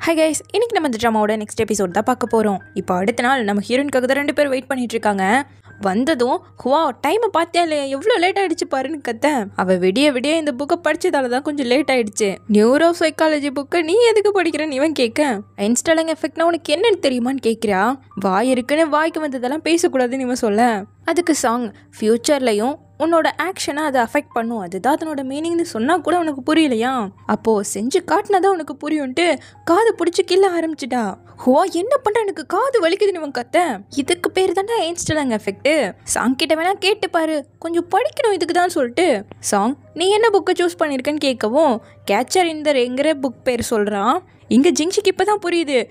Hi guys, இன்னைக்கு நம்ம இந்த ட்ராமாவோட நெக்ஸ்ட் எபிசோட் தான் பார்க்க போகிறோம். இப்போ அடுத்த நாள் நம்ம ஹீரோயினுக்காக தான் 2 பேர் வெயிட் பண்ணிட்டு இருக்காங்க. வந்ததும் ஹுவா டைமை பார்த்தியா இல்லையா, எவ்வளோ லேட் ஆகிடுச்சு பாருன்னு கத்த. அவள் விடிய விடிய இந்த புக்கை படித்ததால தான் கொஞ்சம் லேட் ஆகிடுச்சு. நியூரோ சைக்காலஜி புக்கை நீ எதுக்கு படிக்கிறேன்னு இவன் கேட்க, இன்ஸ்டாலிங் எஃபெக்ட்னா உனக்கு என்னன்னு தெரியுமான்னு கேட்குறா. வாய் இருக்குன்னு வாய்க்கு வந்ததெல்லாம் பேசக்கூடாதுன்னு இவன் சொல்ல, அதுக்கு சாங் ஃப்யூச்சர்லையும் உன்னோட ஆக்ஷனை அதை அஃபெக்ட் பண்ணும், அதுதான் அதனோட மீனிங்னு சொன்னால் கூட உனக்கு புரியலையா, அப்போது செஞ்சு காட்டினாதான் உனக்கு புரியும்ட்டு காது பிடிச்சி கிள்ள ஆரம்பிச்சிட்டா. ஹோ என்ன பண்ணுற, எனக்கு காது வலிக்குதுன்னு இவன் கத்த. இதுக்கு பேர் தானே இன்ஸ்டாலிங் எஃபெக்ட், சாங் கிட்ட வேணா கேட்டுப்பாரு, கொஞ்சம் படிக்கணும் இதுக்கு தான் சொல்லிட்டு சாங் நீ என்ன புக்கை சூஸ் பண்ணியிருக்கேன்னு கேட்கவும் கேச்சர் இந்த எங்கிற புக் பேர் சொல்கிறான். இங்கே ஜிங்ஷிக்கு இப்போ தான் புரியுது,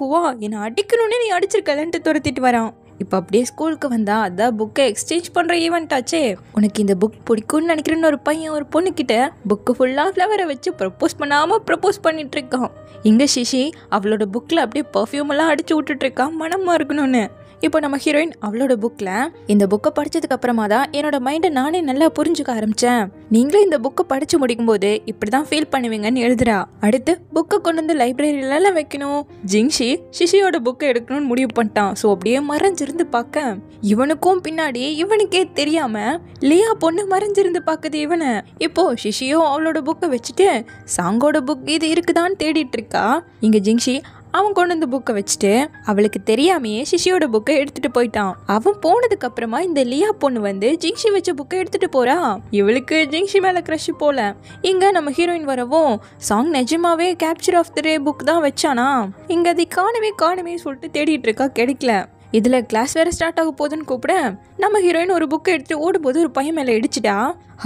ஹுவா என்னை அடிக்கணும்னு நீ அடிச்சிருக்கலன்ட்டு துரத்திட்டு வரான். இப்போ அப்படியே ஸ்கூலுக்கு வந்தா அதான் புக்கை எக்ஸ்சேஞ்ச் பண்ணுற ஈவெண்ட் ஆச்சே. உனக்கு இந்த புக் பிடிக்கும்னு நினைக்கிறேன்னு ஒரு பையன் ஒரு பொண்ணுக்கிட்ட புக்கு ஃபுல்லாக ஃப்ளவரை வச்சு ப்ரப்போஸ் பண்ணாமல் ப்ரப்போஸ் பண்ணிட்டு இருக்கான். இங்கே சிஷி அவளோட புக்கில் அப்படியே பர்ஃப்யூம் எல்லாம் அடிச்சு விட்டுட்டு இருக்கான் மனமாக இருக்கணும்னு. இப்போ நம்ம ஹீரோயின் அவளோட புக்கில் இந்த புக்கை படித்ததுக்கு அப்புறமா தான் என்னோட மைண்டை நானே நல்லா புரிஞ்சுக்க ஆரம்பித்தேன், நீங்களே இந்த புக்கை படித்து முடிக்கும்போது இப்படி தான் ஃபீல் பண்ணுவீங்கன்னு எழுதுறா. அடுத்து புக்கை கொண்டு வந்து லைப்ரரியிலலாம் வைக்கணும். ஜிங்ஷி சிஷியோட புக்கை எடுக்கணும்னு முடிவு பண்ணிட்டான். ஸோ அப்படியே மறைஞ்சிருந்து பார்க்க இவனுக்கும் பின்னாடி இவனுக்கே தெரியாம லியா பொண்ணு மறைஞ்சிருந்து பார்க்குது இவனை. இப்போ சிஷியோ அவளோட புக்கை வச்சுட்டு சாங்கோட புக் இது இருக்குதான்னு தேடிட்டு இருக்கா. இங்க ஜிங்ஷி அவன் கொண்டு வந்து புக்கை வச்சுட்டு அவளுக்கு தெரியாமையே சிஷியோட புக்கை எடுத்துட்டு போயிட்டான். அவன் போனதுக்கு அப்புறமா இந்த லியா பொண்ணு வந்து ஜிங்ஷி வச்ச புக்கை எடுத்துட்டு போறா. இவளுக்கு ஜிங்ஷி மேல க்ரஷ் போல. இங்க நம்ம ஹீரோயின் வரவும் சாங் நிஜமாவே capture of the day book தான் வச்சானா. இங்க அதை காணவே சொல்லிட்டு தேடிட்டு இருக்கா, கிடைக்கல. இதுல கிளாஸ் வேற ஸ்டார்ட் ஆக போகுதுன்னு கூப்பிட நம்ம ஹீரோயின் ஒரு புக்கை எடுத்துட்டு ஓடும்போது ஒரு பையன் மேல இடிச்சிட்டா.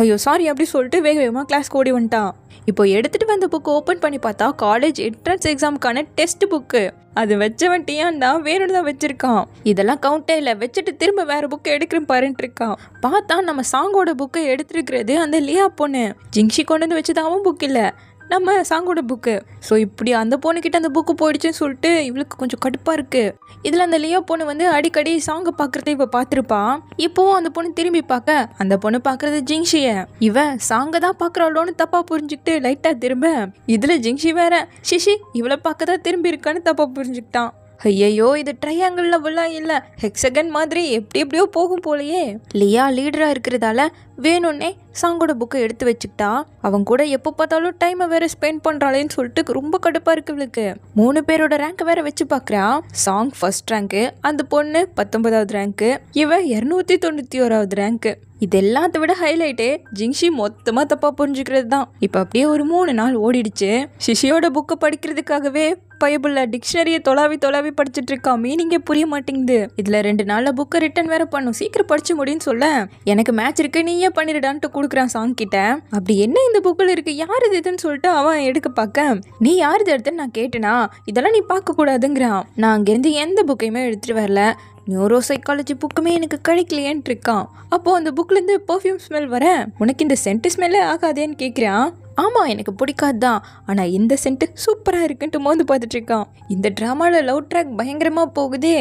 ஐயோ சாரி அப்படி சொல்லிட்டு வேகமாக கிளாஸ்க்கு ஓடி வந்துட்டான். இப்போ எடுத்துட்டு வந்த புக்கு ஓப்பன் பண்ணி பார்த்தா காலேஜ் என்ட்ரன்ஸ் எக்ஸாமுக்கான டெஸ்ட் புக்கு. அது வச்சவன் டியான் தான் வேணும்னு தான் வச்சிருக்கான். இதெல்லாம் கவுண்டே இல்லை, வச்சுட்டு திரும்ப வேற புக்கை எடுக்கிறேன் பாருன்ட்டு இருக்கான். பார்த்தா நம்ம சாங்கோட புக்கை எடுத்துருக்கிறது அந்த லியா பொண்ணு. ஜிங்ஷி கொண்டு வந்து வச்சது அவன் புக் இல்லை, நம்ம சாங்கோட புக்கு. ஸோ இப்படி அந்த பொண்ணுக்கிட்ட அந்த புக்கு போயிடுச்சுன்னு சொல்லிட்டு இவளுக்கு கொஞ்சம் கடுப்பாக இருக்குது. இதில் அந்த லியோ பொண்ணு வந்து அடிக்கடி சாங்கை பார்க்குறத இவ பார்த்துருப்பான். இப்போவும் அந்த பொண்ணு திரும்பி பார்க்க அந்த பொண்ணு பார்க்குறது ஜிங்ஷியை. இவன் சாங்கை தான் பார்க்குறாளோன்னு தப்பாக புரிஞ்சுக்கிட்டு லைட்டாக திரும்ப இதில் ஜிங்ஷி வேற சிஷி இவளை பார்க்க தான் திரும்பி இருக்கான்னு தப்பாக புரிஞ்சுக்கிட்டான். ஐயோ இது ட்ரையாங்கிள் லெவலாம் இல்லை, ஹெக்ஸகன் மாதிரி எப்படியோ போகும் போலையே. லியா லீடராக இருக்கிறதால வேணும்னே சாங்கோட புக்கை எடுத்து வச்சுக்கிட்டா. அவன் கூட எப்போ பார்த்தாலும் டைமை வேற ஸ்பெண்ட் பண்ணுறாளேன்னு சொல்லிட்டு ரொம்ப கடுப்பாக இருக்கு இவளுக்கு. 3 பேரோட ரேங்க் வேற வச்சு பார்க்குறா. சாங் ஃபர்ஸ்ட் ரேங்க்கு, அந்த பொண்ணு 19வது ரேங்க்கு, இவ 291வது ரேங்க்கு. இது எல்லாத்த விட ஹைலைட்டே ஜிங்ஷி மொத்தமாக தப்பாக புரிஞ்சுக்கிறது தான். இப்போ அப்படியே ஒரு 3 நாள் ஓடிடுச்சு. சிஷியோட புக்கை படிக்கிறதுக்காகவே பைபிள்ல டிக்ஷனரியை தொலாவி படிச்சுட்டு இருக்கா. மீனிங்கே புரிய மாட்டேங்குது. இதுல 2 நாள்ல புக்கை ரிட்டர்ன் வேற பண்ணும், சீக்கிரம் படிச்சு முடின்னு சொல்ல எனக்கு மேட்ச் இருக்கு நீயே பண்ணிடுடான்ட்டு கொடுக்குறான் சாங் கிட்ட. அப்படி என்ன இந்த புக்கில் இருக்கு, யார் இதுன்னு சொல்லிட்டு அவன் எடுக்க பார்க்க நீ யார் இது எடுத்துன்னு நான் கேட்டேனா, இதெல்லாம் நீ பார்க்க கூடாதுங்கிறான். நான் அங்கேருந்து எந்த புக்கையுமே எடுத்துட்டு வரல, நியூரோ சைக்காலஜி புக்குமே எனக்கு கிடைக்கலையேன்ட்டு இருக்கான். அப்போ அந்த புக்லேருந்து பர்ஃப்யூம் ஸ்மெல் வர உனக்கு இந்த சென்ட் ஸ்மெல்லே ஆகாதேன்னு கேட்குறான். ஆமாம் எனக்கு பிடிக்காது தான், ஆனால் இந்த சென்ட்டு சூப்பராக இருக்குன்ட்டு மோந்து பார்த்துட்டு இருக்கான். இந்த ட்ராமாவில் லவ் ட்ராக் பயங்கரமாக போகுதே.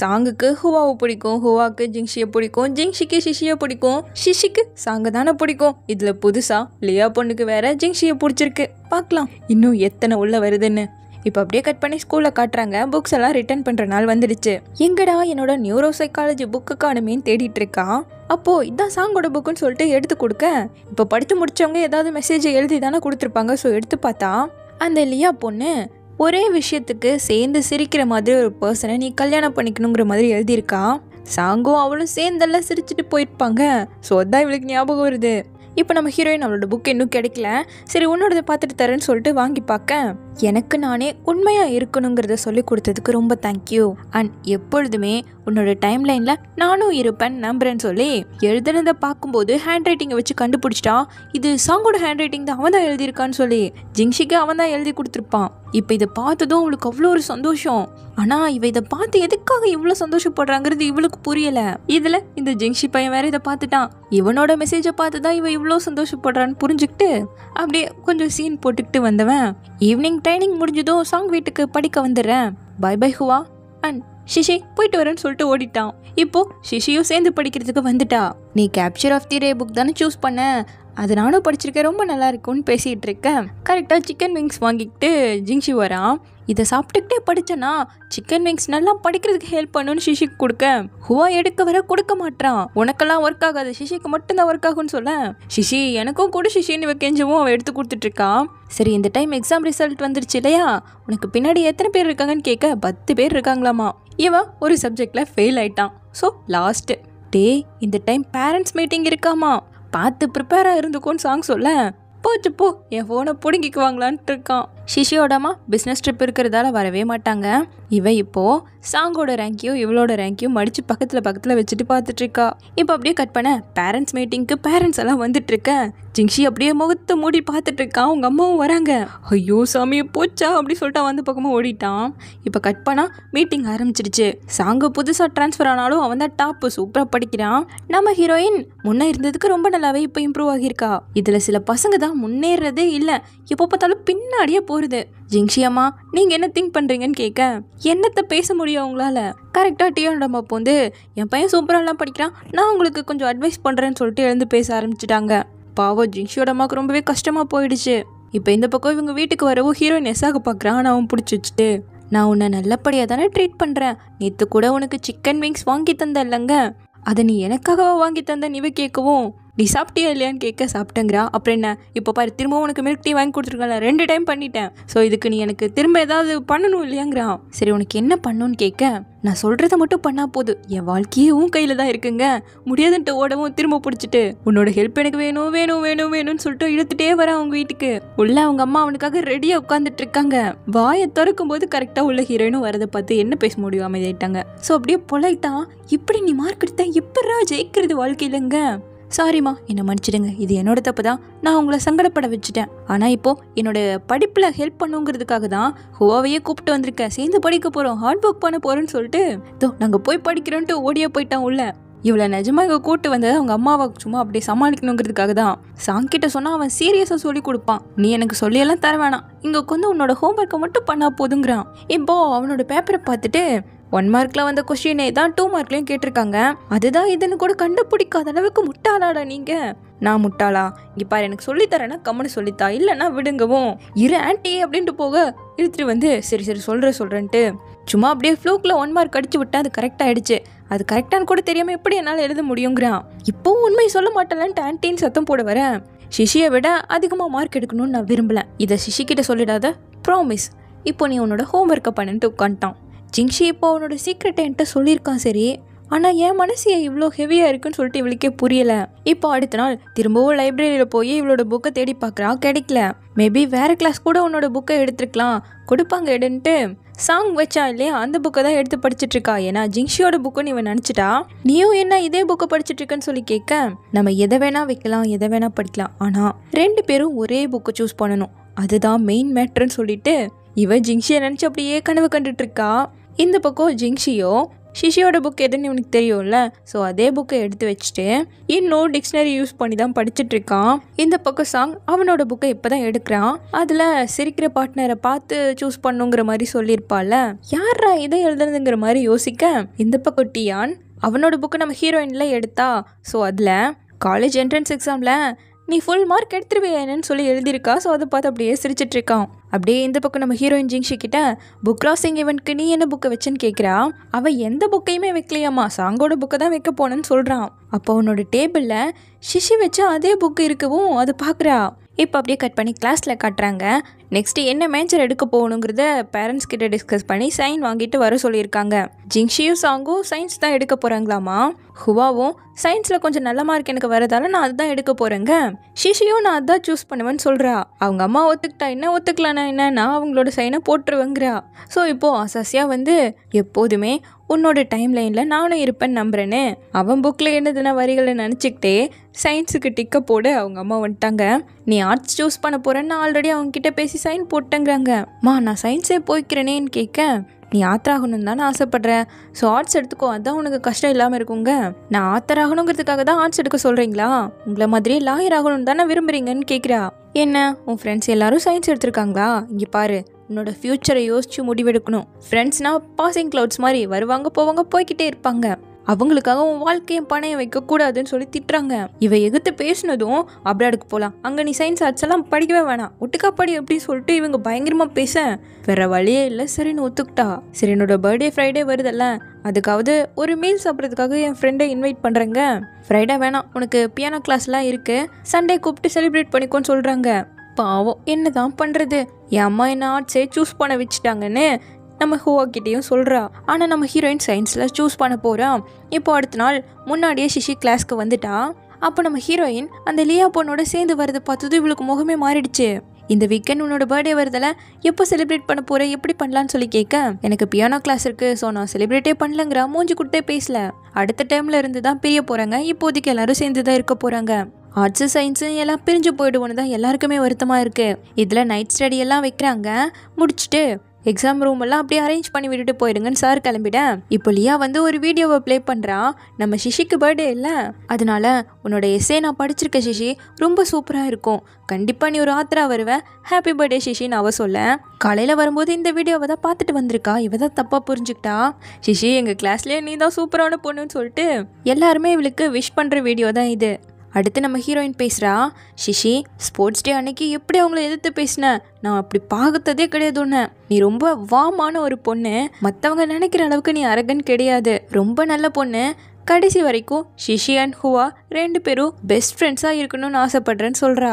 சாங்குக்கு ஹுவாவை பிடிக்கும், ஹுவாவுக்கு ஜிங்ஷியை பிடிக்கும், ஜிங்ஷிக்கு சிஷியை பிடிக்கும், சிஷிக்கு சாங்கு தானே பிடிக்கும். இதில் புதுசாக லியா பொண்ணுக்கு வேற ஜிங்ஷியை பிடிச்சிருக்கு. பார்க்கலாம் இன்னும் எத்தனை உள்ள வருதுன்னு. இப்போ அப்படியே கட் பண்ணி ஸ்கூலில் காட்டுறாங்க. புக்ஸ் எல்லாம் ரிட்டர்ன் பண்ணுற நாள் வந்துடுச்சு. எங்கடா என்னோட நியூரோ சைக்காலஜி புக்கு காணுமேன்னு தேடிட்டு இருக்கான். அப்போது இதான் சாங்கோட புக்குன்னு சொல்லிட்டு எடுத்து கொடுக்க இப்போ படித்து முடித்தவங்க ஏதாவது மெசேஜ் எழுதி தானே கொடுத்துருப்பாங்க. ஸோ எடுத்து பார்த்தா அந்த லியா பொண்ணு ஒரே விஷயத்துக்கு சேர்ந்து சிரிக்கிற மாதிரி ஒரு பர்சனை நீ கல்யாணம் பண்ணிக்கணுங்கிற மாதிரி எழுதியிருக்கா. சாங்கும் அவளும் சேர்ந்தெல்லாம் சிரிச்சுட்டு போயிருப்பாங்க. ஸோ அதான் இவளுக்கு ஞாபகம் வருது. இப்போ நம்ம ஹீரோயின் அவளோட புக் இன்னும் கிடைக்கல, சரி உன்னோடதை பார்த்துட்டு தரேன்னு சொல்லிட்டு வாங்கி பார்க்க எனக்கு நானே உண்மையாக இருக்கணுங்கிறத சொல்லி கொடுத்ததுக்கு ரொம்ப தேங்க்யூ. அண்ட் எப்பொழுதுமே உன்னோட டைம் லைனில் நானும் இருப்பேன் நம்புறேன்னு சொல்லி எழுதுனதை பார்க்கும்போது ஹேண்ட் ரைட்டிங்கை வச்சு கண்டுபிடிச்சிட்டா இது சாங்கோட ஹேண்ட் ரைட்டிங் தான், அவன் தான் எழுதியிருக்கான்னு சொல்லி ஜிங்ஷிக்கு அவன் தான் எழுதி கொடுத்துருப்பான். இப்போ இதை பார்த்ததும் அவளுக்கு அவ்வளோ ஒரு சந்தோஷம். ஆனால் இவ இதை பார்த்து எதுக்காக இவ்வளோ சந்தோஷப்படுறாங்கிறது இவளுக்கு புரியலை. இதில் இந்த ஜிங்ஷி பையன் வேற இதை பார்த்துட்டான். இவனோட மெசேஜை பார்த்து தான் இவ இவ்வளோ சந்தோஷப்படுறான்னு புரிஞ்சுக்கிட்டு அப்படியே கொஞ்சம் சீன் போட்டுக்கிட்டு வந்தவன் ஈவினிங் ட்ரைனிங் முடிஞ்சதும் சாங் வீட்டுக்கு படிக்க வந்துடுறேன், பை பை ஹுவா அண்ட் சிஷி போயிட்டு வரேன்னு சொல்லிட்டு ஓடிட்டான். இப்போ சிஷியும் சேர்ந்து படிக்கிறதுக்கு வந்துட்டா. நீ capture of the day book தானே சூஸ் பண்ண, அது நானும் படிச்சிருக்கேன், ரொம்ப நல்லா இருக்கும்னு பேசிகிட்டு இருக்கேன். கரெக்டாக சிக்கன் விங்ஸ் வாங்கிக்கிட்டு ஜிங்ஷி வரான். இதை சாப்பிட்டுக்கிட்டே படித்தேன்னா சிக்கன் விங்ஸ் நல்லா படிக்கிறதுக்கு ஹெல்ப் பண்ணுன்னு சிஷிக்கு கொடுக்க ஹுவா எடுக்க வர கொடுக்க மாட்டான். உனக்கெல்லாம் ஒர்க் ஆகாது, சிஷிக்கு மட்டும்தான் ஒர்க் ஆகும்னு சொல்ல சிஷி எனக்கும் கூட சிஷின்னு இவ கெஞ்சவும் அவன் எடுத்து கொடுத்துட்ருக்கான். சரி இந்த டைம் எக்ஸாம் ரிசல்ட் வந்துருச்சு இல்லையா, உனக்கு பின்னாடி எத்தனை பேர் இருக்காங்கன்னு கேட்க 10 பேர் இருக்காங்களாமா. இவன் ஒரு சப்ஜெக்டில் ஃபெயில் ஆயிட்டான். ஸோ லாஸ்ட்டு டே இந்த டைம் பேரண்ட்ஸ் மீட்டிங் இருக்காமா, பார்த்து ப்ரிப்பேராக இருந்துக்கோன்னு சாங் சொல்ல போச்சு போ என் ஃபோனை பிடுங்கிக்குவாங்களான்ட்டு இருக்கான். சிஷியோடமா பிஸ்னஸ் ட்ரிப் இருக்கிறதால வரவே மாட்டாங்க. இவன் இப்போது சாங்கோட ரேங்கையும் இவளோட ரேங்கையும் மடித்து பக்கத்தில் வச்சுட்டு பார்த்துட்ருக்கா. இப்போ அப்படியே கட் பண்ண பேரண்ட்ஸ் மீட்டிங்க்கு பேரண்ட்ஸ் எல்லாம் வந்துட்டுருக்கேன். ஜிங்ஷி அப்படியே முகத்தை மூடி பார்த்துட்ருக்கான். அவங்க அம்மாவும் வராங்க. ஐயோ சாமி போச்சா அப்படி சொல்லிட்டு வந்து பக்கமாக ஓடிட்டான். இப்போ கட் பண்ணால் மீட்டிங் ஆரம்பிச்சிடுச்சு. சாங்கு புதுசாக ட்ரான்ஸ்ஃபர் ஆனாலும் அவன் தான் டாப்பு, சூப்பராக படிக்கிறான். நம்ம ஹீரோயின் முன்னே இருந்ததுக்கு ரொம்ப நல்லாவே இப்போ இம்ப்ரூவ் ஆகியிருக்கா. இதில் சில பசங்க தான் முன்னேறதே இல்லை, எப்போ பார்த்தாலும் பின்னாடியே போகிறது. ஜிங்ஷி அம்மா நீங்கள் என்ன திங்க் பண்ணுறீங்கன்னு கேட்க என்னத்தை பேச முடியும் அவங்களால. கரெக்டாக டியோட அம்மா வந்து என் பையன் சூப்பராகலாம் படிக்கிறான், நான் உங்களுக்கு கொஞ்சம் அட்வைஸ் பண்ணுறேன்னு சொல்லிட்டு எழுந்து பேச ஆரம்பிச்சிட்டாங்க. பாவம் ஜிங்ஷியோட அம்மாவுக்கு ரொம்பவே கஷ்டமாக போயிடுச்சு. இப்போ இந்த பக்கம் இவங்க வீட்டுக்கு வரவும் ஹீரோயின் எஸ்ஸாக பார்க்குறான். அவன் பிடிச்சி வச்சுட்டு நான் உன்னை நல்லபடியாக தானே ட்ரீட் பண்ணுறேன், நேற்று கூட உனக்கு சிக்கன் விங்ஸ் வாங்கி தந்த இல்லைங்க, அதை நீ எனக்காகவா வாங்கி தந்த நீவே கேட்கவும் நீ சாப்பிட்டியா இல்லையான்னு கேட்க சாப்பிட்டேங்கிறா. அப்புறம் என்ன இப்போ பாரு திரும்பவும் உனக்கு மில்க் டீ வாங்கி கொடுத்துருக்கல, 2 டைம் பண்ணிட்டேன், ஸோ இதுக்கு நீ எனக்கு திரும்ப ஏதாவது பண்ணணும் இல்லையாங்கிறான். சரி உனக்கு என்ன பண்ணணும்னு கேட்க நான் சொல்கிறத மட்டும் பண்ணால் போதும், என் வாழ்க்கையும் கையில் தான் இருக்குங்க, முடியாதுன்ட்டு ஓடவும் திரும்ப பிடிச்சிட்டு உன்னோட ஹெல்ப் எனக்கு வேணும் வேணும் வேணும் வேணும்னு சொல்லிட்டு இழுத்துட்டே வரான் அவங்க வீட்டுக்கு. உள்ள அவங்க அம்மா அவனுக்காக ரெடியாக உட்காந்துட்டு இருக்காங்க. வாயை திறக்கும் போது கரெக்டாக உள்ள ஹீரோயினும் வரதை பார்த்து என்ன பேச முடியும் அமைதியாயிட்டாங்க. ஸோ அப்படியே பொலைட்டா இப்படி நீ மார்க் எடுத்தா எப்படா ஜெயிக்கிறது வாழ்க்கையிலங்க, சாரிம்மா என்னை மன்னிச்சிடுங்க, இது என்னோட தப்பு தான், நான் உங்களை சங்கடப்பட வச்சுட்டேன், ஆனால் இப்போது என்னோட படிப்பில் ஹெல்ப் பண்ணுங்கிறதுக்காக தான் ஹுவாவையே கூப்பிட்டு வந்திருக்கேன், சேர்ந்து படிக்க போகிறோம், ஹார்ட் ஒர்க் பண்ண போகிறோன்னு சொல்லிட்டு நாங்கள் போய் படிக்கிறோன்ட்டு ஓடியே போயிட்டான் உள்ள. இவளை நிஜமாக இங்கே கூப்பிட்டு வந்தது அவங்க அம்மாவை சும்மா அப்படியே சமாளிக்கணுங்கிறதுக்காக தான். சாங்கிட்ட சொன்னால் அவன் சீரியஸாக சொல்லி கொடுப்பான், நீ எனக்கு சொல்லியெல்லாம் தர வேணாம், இங்கே வந்து உன்னோட ஹோம்ஒர்க்கை மட்டும் பண்ணால் போதுங்கிறான். இப்போது அவனோட பேப்பரை பார்த்துட்டு 1 மார்க்கில் வந்த கொஸ்டினே தான் 2 மார்க்லையும் கேட்டிருக்காங்க, அதுதான் இதுன்னு கூட கண்டுபிடிக்காத அளவுக்கு முட்டாளாடா நீங்கள். நான் முட்டாளா, இங்கே பாரு எனக்கு சொல்லித்தரேன்னா கம்முன்னு சொல்லித்தா, இல்லைன்னா விடுங்கவும். இரு ஆன்ட்டி அப்படின்ட்டு போக இழுத்துட்டு வந்து சரி சொல்கிறேன்ட்டு சும்மா அப்படியே ஃப்ளூக்கில் 1 மார்க் அடிச்சு விட்டேன். அது கரெக்டாக ஆயிடுச்சு, அது கரெக்டானு கூட தெரியாமல் எப்படி என்னால் எழுத முடியுங்கிறான். இப்போவும் உண்மை சொல்ல மாட்டேன்ட்டு ஆன்ட்டின்னு சத்தம் போட வரேன். சிஷியை விட அதிகமாக மார்க் எடுக்கணும்னு நான் விரும்பலை, இதை சிஷிக்கிட்ட சொல்லிடாத, ப்ராமிஸ், இப்போ நீ உன்னோட ஹோம்ஒர்க்கை பண்ணிட்டு உட்காந்துட்டான். ஜிங்ஷி இப்போ அவனோட சீக்ரெட்டை என்கிட்ட சொல்லியிருக்கான் சரி, ஆனால் என் மனசு இவ்வளோ ஹெவியாக இருக்குன்னு சொல்லிட்டு இவளுக்கே புரியலை. இப்போ அடுத்த நாள் திரும்பவும் லைப்ரரியில் போய் இவளோட புக்கை தேடி பார்க்குறா, கிடைக்கல. மேபி வேறு கிளாஸ் கூட உன்னோட புக்கை எடுத்துருக்கலாம், கொடுப்பாங்க எடுன்ட்டு சாங் வச்சா இல்லையா அந்த புக்கை தான் எடுத்து படிச்சுட்டு இருக்கா. ஏன்னா ஜிங்ஷியோட புக்குன்னு இவன் நினச்சிட்டா. நீயும் என்ன இதே புக்கை படிச்சுட்டு இருக்கன்னு சொல்லி கேட்க நம்ம எதை வேணா வைக்கலாம், எதை வேணா படிக்கலாம், ஆனால் 2 பேரும் ஒரே புக்கை சூஸ் பண்ணணும், அதுதான் மெயின் மேட்ருன்னு சொல்லிட்டு இவன் ஜிங்ஷியை நினச்சி அப்படியே கனவு கண்டுட்டு இருக்கா. இந்த பக்கம் ஜிங்ஷியோ சிஷியோட புக் எதுன்னு இவனுக்கு தெரியும்ல, ஸோ அதே புக்கை எடுத்து வச்சுட்டு இன்னும் டிக்ஷனரி யூஸ் பண்ணி தான் படிச்சுட்டு இருக்கான். இந்த பக்கம் சாங் அவனோட புக்கை இப்போ தான் எடுக்கிறான். அதில் சிரிக்கிற பார்ட்னரை பார்த்து சூஸ் பண்ணுங்கிற மாதிரி சொல்லியிருப்பாள். யாரா இதை எழுதுனதுங்கிற மாதிரி யோசிக்க இந்த பக்கம் டியான் அவனோட புக்கை நம்ம ஹீரோயினில் எடுத்தா. ஸோ அதில் காலேஜ் என்ட்ரன்ஸ் எக்ஸாமில் நீ ஃபுல் மார்க் எடுத்துருவேன்னு சொல்லி எழுதியிருக்கா. ஸோ அதை பார்த்து அப்படியே சிரிச்சிட்டு இருக்கான். அப்படியே இந்த பக்கம் நம்ம ஹீரோயின் ஜிங்ஷி கிட்ட புக் கிராசிங் இவனுக்கு நீ என்ன புக்கை வச்சுன்னு கேட்குறா. அவன் எந்த புக்கையுமே வைக்கலையாம்மா, சாங்கோட புக்கை தான் வைக்க போனேன்னு சொல்கிறான். அப்போ அவனோட டேபிளில் சிஷி வச்சா அதே புக்கு இருக்கவும் அதை பார்க்குறா. இப்போ அப்படியே கட் பண்ணி கிளாஸில் காட்டுறாங்க. நெக்ஸ்ட்டு என்ன மேஜர் எடுக்க போகணுங்கிறத பேரண்ட்ஸ் கிட்ட டிஸ்கஸ் பண்ணி சைன் வாங்கிட்டு வர சொல்லியிருக்காங்க. ஜிங்ஷியும் சாங்கும் சயின்ஸ் தான் எடுக்க போகிறாங்களாமா. ஹுவாவும் சயின்ஸில் கொஞ்சம் நல்ல மார்க் எனக்கு வரதால நான் அதுதான் எடுக்க போகிறேங்க, ஷிஷியும் நான் அதான் சூஸ் பண்ணுவேன்னு சொல்கிறா. அவங்க அம்மா ஒத்துக்கிட்டா என்ன, ஒத்துக்கலான்னா என்ன, நான் அவங்களோட சைனை போட்டுருவேங்கிறா. ஸோ இப்போது அசாசியாக வந்து எப்போதுமே உன்னோட டைம் லைனில் நானும் இருப்பேன்னு நம்புறேன்னு அவன் புக்கில் என்னதுன்னா வரிகளை நினச்சிக்கிட்டே சயின்ஸுக்கு டிக்க போட அவங்க அம்மா வந்துட்டாங்க. நீ ஆர்ட்ஸ் சூஸ் பண்ண போகிறேன்னு ஆல்ரெடி அவங்ககிட்ட பேசி சைன் போட்டேங்கிறாங்க. நான் சயின்ஸே போய்க்கிறேனேன்னு கேட்க நீ ஆத்தர் ஆகணும்னு தானே ஆசைப்படுற, ஸோ ஆர்ட்ஸ் எடுத்துக்கோ, அதான் உனக்கு கஷ்டம் இல்லாமல் இருக்குங்க. நான் ஆத்தர் ஆகணுங்கிறதுக்காக தான் ஆர்ட்ஸ் எடுக்க சொல்கிறீங்களா, உங்களை மாதிரியே லாயர் ஆகணும்னு தானே விரும்புகிறீங்கன்னு கேட்குறா. என்ன உன் ஃப்ரெண்ட்ஸ் எல்லாரும் சயின்ஸ் எடுத்திருக்காங்களா, இங்கே பாரு உன்னோட ஃப்யூச்சரை யோசிச்சு முடிவெடுக்கணும். ஃப்ரெண்ட்ஸ்னால் பாசிங் க்ளவுட்ஸ் மாதிரி வருவாங்க போவாங்க போய்கிட்டே இருப்பாங்க. அவங்களுக்காக உன் வாழ்க்கையும் பணையம் வைக்கக்கூடாதுன்னு சொல்லி திட்டுறாங்க. இவ எகுத்து பேசினதும் அப்ராடுக்கு போகலாம், அங்கே நீ சயின்ஸ் ஆர்ட்ஸ் எல்லாம் படிக்கவே வேணாம், ஒட்டுக்கா படி அப்படின்னு சொல்லிட்டு இவங்க பயங்கரமாக பேச வேற வழியே இல்லை, சரின்னு ஒத்துக்கிட்டா. சரி என்னோட பர்த்டே ஃப்ரைடே வருதல்ல, அதுக்காவது ஒரு மீல் சாப்பிட்றதுக்காக என் ஃப்ரெண்டை இன்வைட் பண்ணுறேங்க. ஃப்ரைடே வேணாம், உனக்கு பியானோ கிளாஸ்லாம் இருக்குது, சண்டே கூப்பிட்டு செலிப்ரேட் பண்ணிக்கோன்னு சொல்கிறாங்க. பாவம் என்ன தான் பண்ணுறது, என் அம்மா என்ன ஆர்ட்ஸே சூஸ் பண்ண வச்சுட்டாங்கன்னு நம்ம ஹுவாக்கிட்டையும் சொல்கிறா. ஆனால் நம்ம ஹீரோயின் சயின்ஸில் சூஸ் பண்ண போகிறா. இப்போ அடுத்த நாள் முன்னாடியே சிஷி கிளாஸ்க்கு வந்துட்டா. அப்போ நம்ம ஹீரோயின் அந்த லியா பொண்ணோட சேர்ந்து வரது பார்த்தது இவளுக்கு முகமே மாறிடுச்சு. இந்த வீக்கெண்ட் உன்னோட பர்த்டே வருதில்ல, எப்போ செலிப்ரேட் பண்ண போகிற, எப்படி பண்ணலான்னு சொல்லி கேட்க, எனக்கு பியானோ கிளாஸ் இருக்குது, ஸோ நான் செலிப்ரேட்டே பண்ணலங்கிறா. மூஞ்சி கொடுத்தே பேசல. அடுத்த டைமில் இருந்து தான் பிரிய போகிறாங்க. இப்போதைக்கு எல்லாரும் சேர்ந்து தான் இருக்க போகிறாங்க. ஆர்ட்ஸு சயின்ஸு எல்லாம் பிரிஞ்சு போயிடுவோன்னு தான் எல்லாருக்குமே வருத்தமாக இருக்குது. இதில் நைட் ஸ்டடி எல்லாம் வைக்கிறாங்க. முடிச்சுட்டு எக்ஸாம் ரூம் எல்லாம் அப்படியே அரேஞ்ச் பண்ணி விட்டுட்டு போயிடுங்கன்னு சார் கிளம்பிட. இப்போ லியா வந்து ஒரு வீடியோவை ப்ளே பண்ணுறா. நம்ம சிஷிக்கு பர்த்டே இல்லை, அதனால உன்னோட எஸ்ஸே நான் படிச்சிருக்க சிஷி, ரொம்ப சூப்பராக இருக்கும், கண்டிப்பாக நீ ஒரு ஆத்தரா வருவேன், ஹாப்பி பர்த்டே சிஷின்னு அவ சொல்ல. காலையில் வரும்போது இந்த வீடியோவை தான் பார்த்துட்டு வந்திருக்கா. இவ தான் தப்பாக புரிஞ்சுக்கிட்டா. சிஷி எங்கள் கிளாஸ்லேயே நீ தான் சூப்பரான பொண்ணுன்னு சொல்லிட்டு எல்லாருமே இவளுக்கு விஷ் பண்ணுற வீடியோ தான் இது. அடுத்து நம்ம ஹீரோயின் பேசுகிறா. சிஷி ஸ்போர்ட்ஸ் டே அன்னைக்கு எப்படி அவங்கள எதிர்த்து பேசினேன், நான் அப்படி பார்த்ததே கிடையாது ஒன்று, நீ ரொம்ப வாமான ஒரு பொண்ணு, மற்றவங்க நினைக்கிற அளவுக்கு நீ அரகன் கிடையாது, ரொம்ப நல்ல பொண்ணு, கடைசி வரைக்கும் சிஷி அண்ட் ஹுவா 2 பேரும் பெஸ்ட் ஃப்ரெண்ட்ஸாக இருக்கணும்னு ஆசைப்படுறேன்னு சொல்கிறா.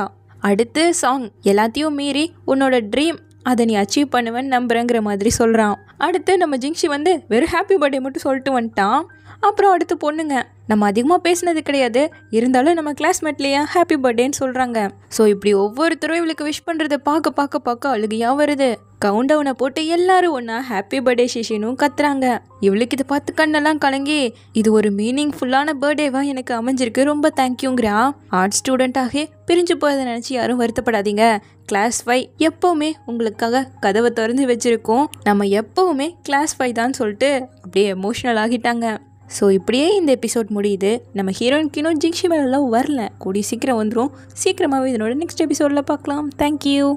அடுத்து சாங் எல்லாத்தையும் மீறி உன்னோட ட்ரீம் அதை நீ அச்சீவ் பண்ணுவேன்னு நம்புறேங்கிற மாதிரி சொல்கிறான். அடுத்து நம்ம ஜிங்ஷி வந்து வெறும் ஹாப்பி பர்த்டே மட்டும் சொல்லிட்டு வந்துட்டான். அப்புறம் அடுத்து பொண்ணுங்க நம்ம அதிகமாக பேசினது கிடையாது, இருந்தாலும் நம்ம கிளாஸ்மேட்லேயே ஹாப்பி பர்த்டேன்னு சொல்கிறாங்க. ஸோ இப்படி ஒவ்வொருத்தரும் இவளுக்கு விஷ் பண்ணுறதை பார்க்க பார்க்க பார்க்க அழுகையாக வருது. கவுண்ட் டவுனை போட்டு எல்லாரும் ஒன்றா ஹாப்பி பர்த்டே சிஷினும் கத்துறாங்க. இவளுக்கு இதை பார்த்து கண்ணெல்லாம் கலங்கி இது ஒரு மீனிங்ஃபுல்லான பர்த்டேவா எனக்கு அமைஞ்சிருக்கு, ரொம்ப தேங்க்யூங்கிறா. ஆர்ட் ஸ்டூடெண்ட்டாக பிரிஞ்சு போயதை நினச்சி யாரும் வருத்தப்படாதீங்க, கிளாஸ் 5 எப்போவுமே உங்களுக்காக கதவை திறந்து வச்சுருக்கோம், நம்ம எப்போவுமே கிளாஸ் 5 தான் சொல்லிட்டு அப்படியே எமோஷ்னல் ஆகிட்டாங்க. ஸோ இப்படியே இந்த எபிசோட் முடியுது. நம்ம ஹீரோயினுக்கு இன்னும் ஜிங்ஷி மேலெல்லாம் வரல, கூடிய சீக்கிரம் வந்துடும். சீக்கிரமாகவே இதனோட நெக்ஸ்ட் எபிசோடில் பார்க்கலாம். தேங்க்யூ.